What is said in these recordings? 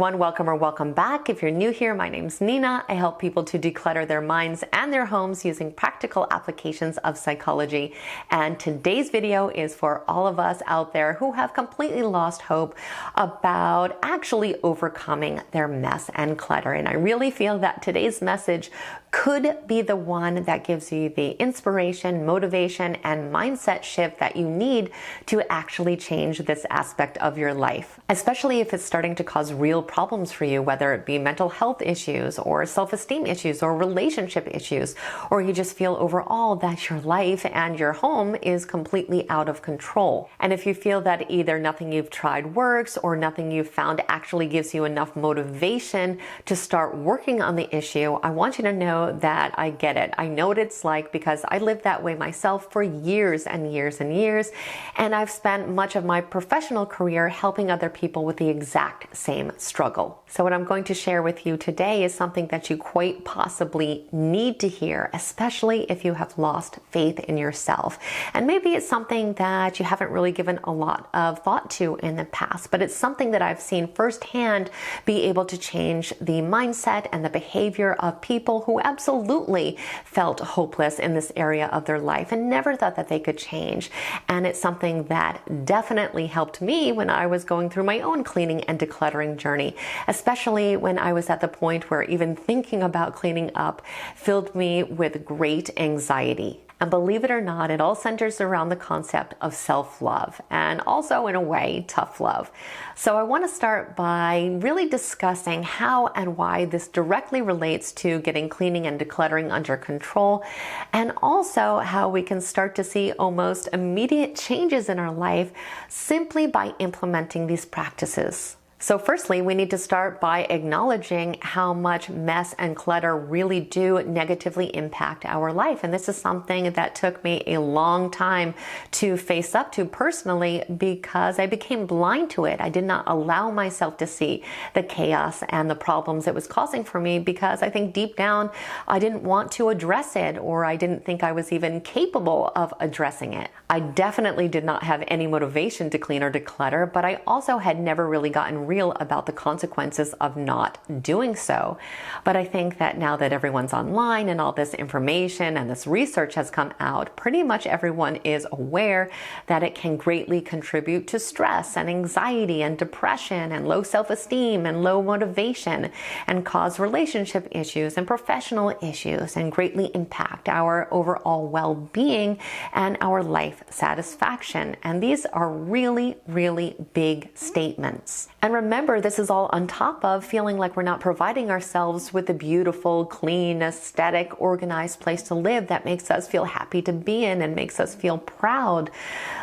everyone, welcome or welcome back. If you're new here, my name's Nena. I help people to declutter their minds and their homes using practical applications of psychology. And today's video is for all of us out there who have completely lost hope about actually overcoming their mess and clutter. And I really feel that today's message could be the one that gives you the inspiration, motivation, and mindset shift that you need to actually change this aspect of your life, especially if it's starting to cause real problems for you, whether it be mental health issues or self-esteem issues or relationship issues, or you just feel overall that your life and your home is completely out of control. And if you feel that either nothing you've tried works or nothing you've found actually gives you enough motivation to start working on the issue, I want you to know that I get it. I know what it's like because I lived that way myself for years and years and years, and I've spent much of my professional career helping other people with the exact same struggle. So what I'm going to share with you today is something that you quite possibly need to hear, especially if you have lost faith in yourself. And maybe it's something that you haven't really given a lot of thought to in the past, but it's something that I've seen firsthand be able to change the mindset and the behavior of people who absolutely felt hopeless in this area of their life and never thought that they could change. And it's something that definitely helped me when I was going through my own cleaning and decluttering journey, especially when I was at the point where even thinking about cleaning up filled me with great anxiety. And believe it or not, it all centers around the concept of self-love and also, in a way, tough love. So I want to start by really discussing how and why this directly relates to getting cleaning and decluttering under control, and also how we can start to see almost immediate changes in our life simply by implementing these practices. So firstly, we need to start by acknowledging how much mess and clutter really do negatively impact our life. And this is something that took me a long time to face up to personally because I became blind to it. I did not allow myself to see the chaos and the problems it was causing for me because I think deep down I didn't want to address it, or I didn't think I was even capable of addressing it. I definitely did not have any motivation to clean or declutter, but I also had never really gotten real about the consequences of not doing so. But I think that now that everyone's online and all this information and this research has come out, pretty much everyone is aware that it can greatly contribute to stress and anxiety and depression and low self-esteem and low motivation, and cause relationship issues and professional issues, and greatly impact our overall well-being and our life satisfaction. And these are really, really big statements. And remember, this is all on top of feeling like we're not providing ourselves with a beautiful, clean, aesthetic, organized place to live that makes us feel happy to be in and makes us feel proud.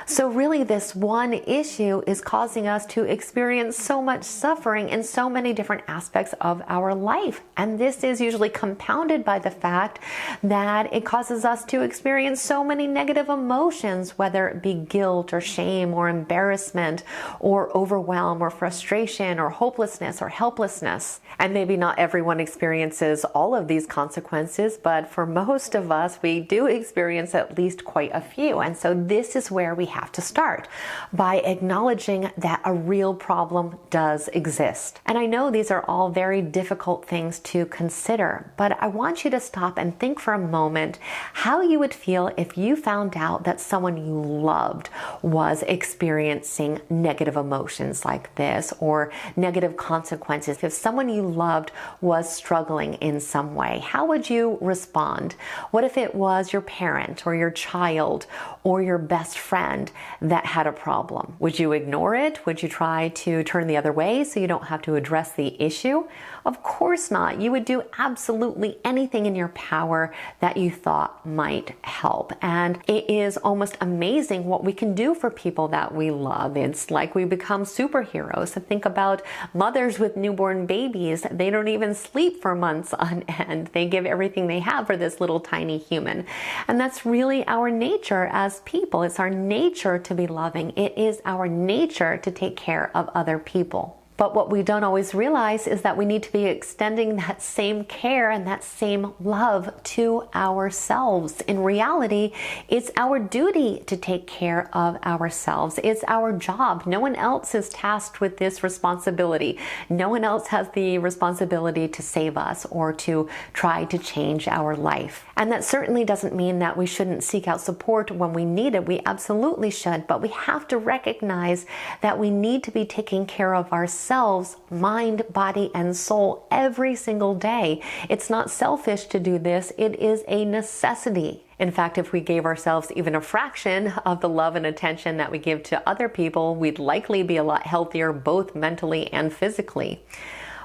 So really, this one issue is causing us to experience so much suffering in so many different aspects of our life. And this is usually compounded by the fact that it causes us to experience so many negative emotions, whether it be guilt or shame or embarrassment or overwhelm or frustration or hopelessness or helplessness. And maybe not everyone experiences all of these consequences, but for most of us, we do experience at least quite a few. And so this is where we have to start, by acknowledging that a real problem does exist. And I know these are all very difficult things to consider, but I want you to stop and think for a moment how you would feel if you found out that someone you loved was experiencing negative emotions like this, or negative consequences. If someone you loved was struggling in some way, how would you respond? What if it was your parent or your child or your best friend that had a problem? Would you ignore it? Would you try to turn the other way so you don't have to address the issue? Of course not. You would do absolutely anything in your power that you thought might help. And it is almost amazing what we can do for people that we love. It's like we become superheroes. So think about mothers with newborn babies. They don't even sleep for months on end. They give everything they have for this little tiny human. And that's really our nature as people. It's our nature to be loving. It is our nature to take care of other people. But what we don't always realize is that we need to be extending that same care and that same love to ourselves. In reality, it's our duty to take care of ourselves. It's our job. No one else is tasked with this responsibility. No one else has the responsibility to save us or to try to change our life. And that certainly doesn't mean that we shouldn't seek out support when we need it. We absolutely should, but we have to recognize that we need to be taking care of ourselves, mind, body, and soul every single day. It's not selfish to do this. It is a necessity. In fact, if we gave ourselves even a fraction of the love and attention that we give to other people, we'd likely be a lot healthier, both mentally and physically.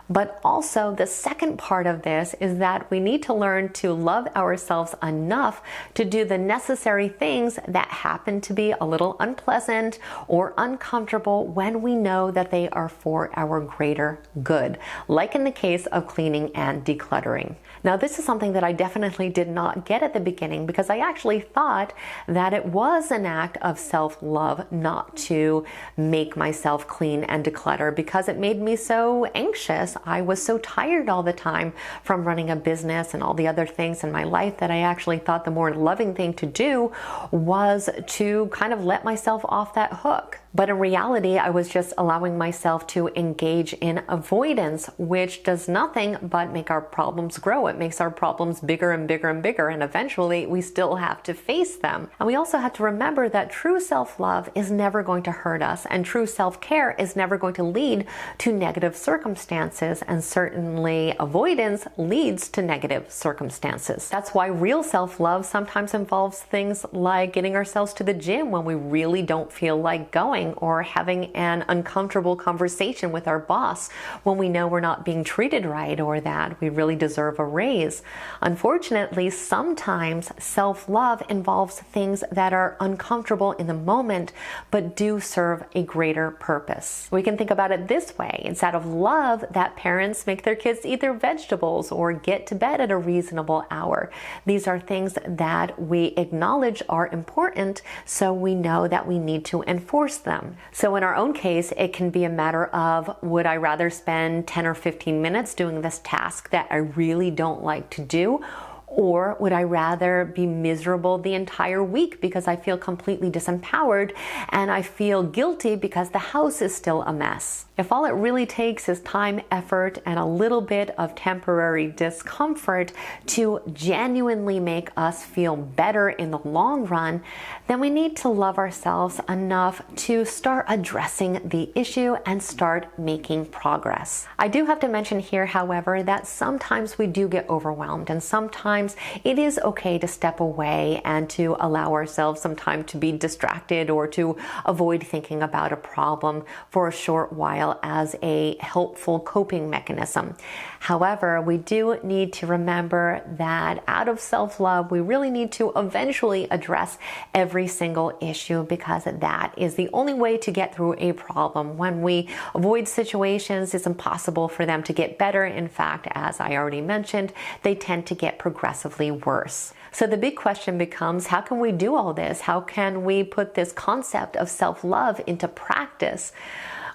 But also, the second part of this is that we need to learn to love ourselves enough to do the necessary things that happen to be a little unpleasant or uncomfortable when we know that they are for our greater good, like in the case of cleaning and decluttering. Now, this is something that I definitely did not get at the beginning, because I actually thought that it was an act of self-love not to make myself clean and declutter, because it made me so anxious. I was so tired all the time from running a business and all the other things in my life that I actually thought the more loving thing to do was to kind of let myself off that hook. But in reality, I was just allowing myself to engage in avoidance, which does nothing but make our problems grow. It makes our problems bigger and bigger and bigger, and eventually we still have to face them. And we also have to remember that true self-love is never going to hurt us, and true self-care is never going to lead to negative circumstances, and certainly avoidance leads to negative circumstances. That's why real self-love sometimes involves things like getting ourselves to the gym when we really don't feel like going, or having an uncomfortable conversation with our boss when we know we're not being treated right or that we really deserve a raise. Unfortunately, sometimes self-love involves things that are uncomfortable in the moment but do serve a greater purpose. We can think about it this way. It's out of love that parents make their kids eat their vegetables or get to bed at a reasonable hour. These are things that we acknowledge are important, so we know that we need to enforce them. So in our own case, it can be a matter of, would I rather spend 10 or 15 minutes doing this task that I really don't like to do? Or would I rather be miserable the entire week because I feel completely disempowered and I feel guilty because the house is still a mess? If all it really takes is time, effort, and a little bit of temporary discomfort to genuinely make us feel better in the long run, then we need to love ourselves enough to start addressing the issue and start making progress. I do have to mention here, however, that sometimes we do get overwhelmed, and sometimes it is okay to step away and to allow ourselves some time to be distracted or to avoid thinking about a problem for a short while as a helpful coping mechanism. However, we do need to remember that out of self-love, we really need to eventually address every single issue, because that is the only way to get through a problem. When we avoid situations, it's impossible for them to get better. In fact, as I already mentioned, they tend to get progressively worse. So the big question becomes, how can we do all this? How can we put this concept of self-love into practice?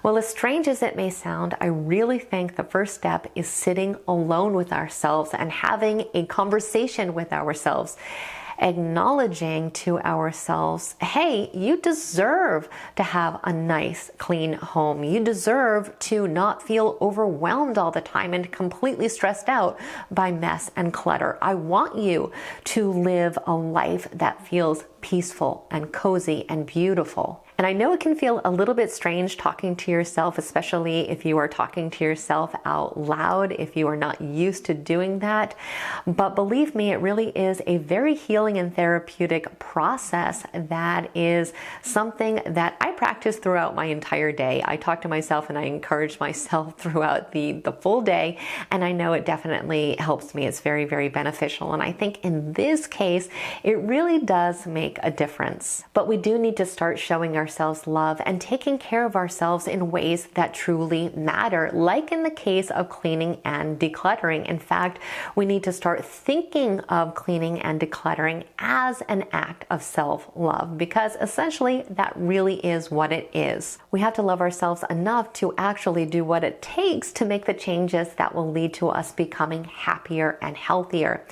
Well, as strange as it may sound, I really think the first step is sitting alone with ourselves and having a conversation with ourselves, acknowledging to ourselves, hey, you deserve to have a nice, clean home. You deserve to not feel overwhelmed all the time and completely stressed out by mess and clutter. I want you to live a life that feels peaceful and cozy and beautiful. And I know it can feel a little bit strange talking to yourself, especially if you are talking to yourself out loud, if you are not used to doing that. But believe me, it really is a very healing and therapeutic process that is something that I practice throughout my entire day. I talk to myself and I encourage myself throughout the full day, and I know it definitely helps me. It's very, very beneficial. And I think in this case, it really does make a difference. But we do need to start showing ourselves ourselves love and taking care of ourselves in ways that truly matter, like in the case of cleaning and decluttering. In fact, we need to start thinking of cleaning and decluttering as an act of self-love, because essentially that really is what it is. We have to love ourselves enough to actually do what it takes to make the changes that will lead to us becoming happier and healthier.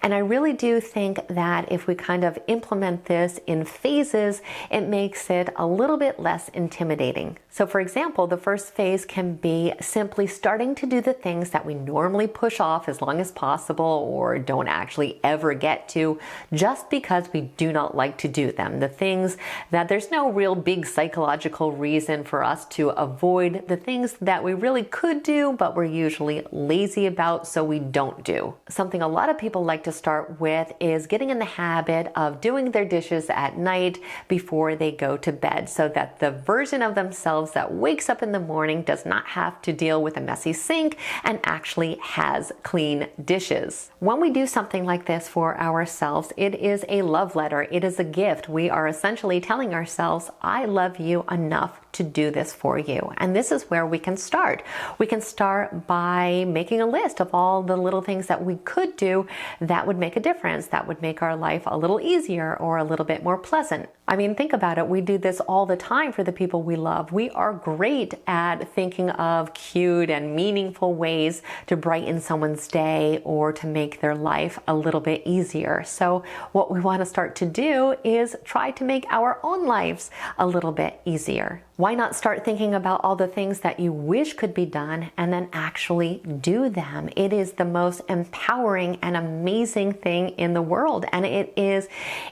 And I really do think that if we kind of implement this in phases, it makes it a little bit less intimidating. So for example, the first phase can be simply starting to do the things that we normally push off as long as possible or don't actually ever get to, just because we do not like to do them. The things that there's no real big psychological reason for us to avoid, the things that we really could do but we're usually lazy about, so we don't do. Something a lot of people like to start with is getting in the habit of doing their dishes at night before they go to bed, so that the version of themselves that wakes up in the morning does not have to deal with a messy sink and actually has clean dishes. When we do something like this for ourselves, it is a love letter. It is a gift. We are essentially telling ourselves, I love you enough to do this for you. And this is where we can start. We can start by making a list of all the little things that we could do that would make a difference, that would make our life a little easier or a little bit more pleasant. I mean, think about it. We do this all the time for the people we love. We are great at thinking of cute and meaningful ways to brighten someone's day or to make their life a little bit easier. So what we want to start to do is try to make our own lives a little bit easier. Why not start thinking about all the things that you wish could be done and then actually do them? It is the most empowering and amazing thing in the world. And it is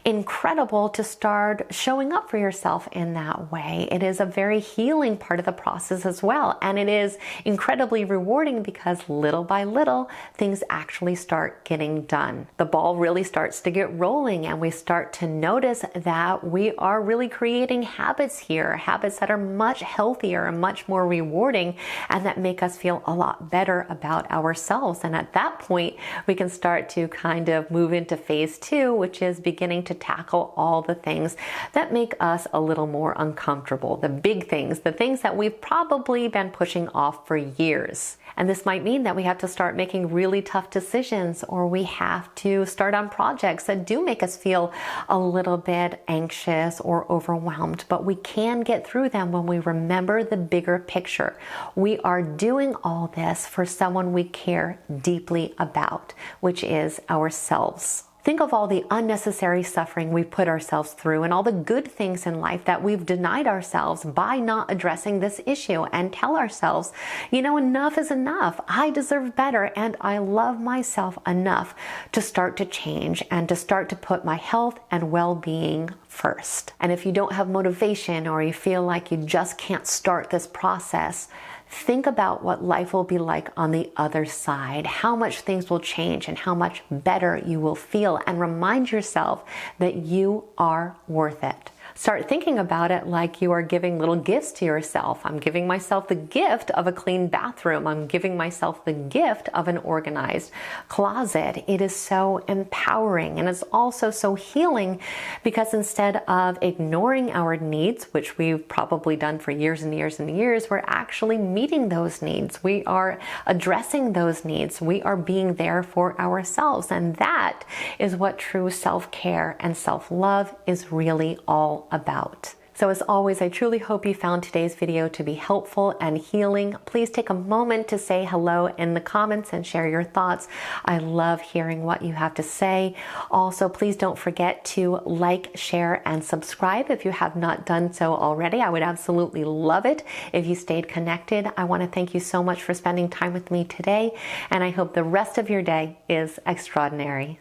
incredible to start showing up for yourself in that way. It is a very healing part of the process as well. And it is incredibly rewarding because little by little, things actually start getting done. The ball really starts to get rolling and we start to notice that we are really creating habits here, habits that are much healthier and much more rewarding and that make us feel a lot better about ourselves. And at that point, we can start to kind of move into phase 2, which is beginning to tackle all the things that make us a little more uncomfortable. The big things, the things that we've probably been pushing off for years. And this might mean that we have to start making really tough decisions, or we have to start on projects that do make us feel a little bit anxious or overwhelmed, but we can get through them when we remember the bigger picture. We are doing all this for someone we care deeply about, which is ourselves. Think of all the unnecessary suffering we've put ourselves through and all the good things in life that we've denied ourselves by not addressing this issue, and tell ourselves, you know, enough is enough. I deserve better and I love myself enough to start to change and to start to put my health and well-being first. And if you don't have motivation or you feel like you just can't start this process, think about what life will be like on the other side, how much things will change and how much better you will feel, and remind yourself that you are worth it. Start thinking about it like you are giving little gifts to yourself. I'm giving myself the gift of a clean bathroom. I'm giving myself the gift of an organized closet. It is so empowering, and it's also so healing, because instead of ignoring our needs, which we've probably done for years and years and years, we're actually meeting those needs. We are addressing those needs. We are being there for ourselves. And that is what true self-care and self-love is really all about. So as always, I truly hope you found today's video to be helpful and healing. Please take a moment to say hello in the comments and share your thoughts. I love hearing what you have to say. Also, please don't forget to like, share, and subscribe if you have not done so already. I would absolutely love it if you stayed connected. I want to thank you so much for spending time with me today, and I hope the rest of your day is extraordinary.